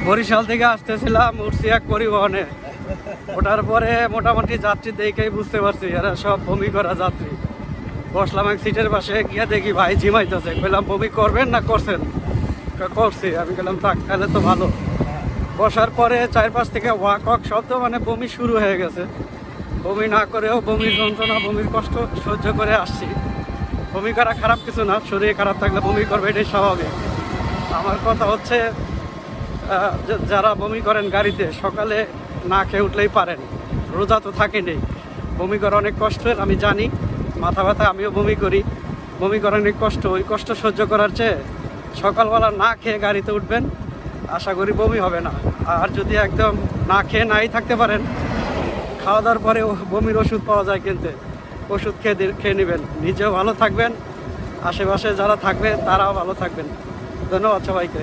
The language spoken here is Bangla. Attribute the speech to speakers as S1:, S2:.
S1: বরিশাল থেকে আসতেছিলাম, উঠছি এক পরিবহনে। ওঠার পরে মোটামুটি যাত্রী দেখেই বুঝতে পারছি এরা সব বমি করা যাত্রী। বসলাম এক সিটের পাশে, গিয়ে দেখি ভাই ঝিমাইতেছে। বললাম বমি করবেন না করছেন? করছি। আমি বললাম থাক তাহলে তো ভালো। বসার পরে 4-5 থেকে ওয়াক ওয়াক শব্দ, মানে বমি শুরু হয়ে গেছে। বমি না করেও বমির যন্ত্রণা, বমির কষ্ট সহ্য করে আসছি। বমি করা খারাপ কিছু না, শরীর খারাপ থাকলে বমি করবে, এটাই স্বাভাবিক। আমার কথা হচ্ছে যারা বমি করেন গাড়িতে, সকালে না খেয়ে উঠলেই পারেন, রোজা তো থাকেনি। বমি করা অনেক কষ্টের, আমি জানি। মাথা ব্যথা, আমিও বমি করি। বমি করা অনেক কষ্ট, ওই কষ্ট সহ্য করার চেয়ে সকালবেলা না খেয়ে গাড়িতে উঠবেন, আশা করি বমি হবে না। আর যদি একদম না খেয়ে নাই থাকতে পারেন, খাওয়া দাওয়ার পরে বমির ওষুধ পাওয়া যায় কিনতে, ওষুধ খেয়ে নেবেন, নিজেও ভালো থাকবেন, আশেপাশে যারা থাকবে তারাও ভালো থাকবেন। ধন্যবাদ সবাইকে।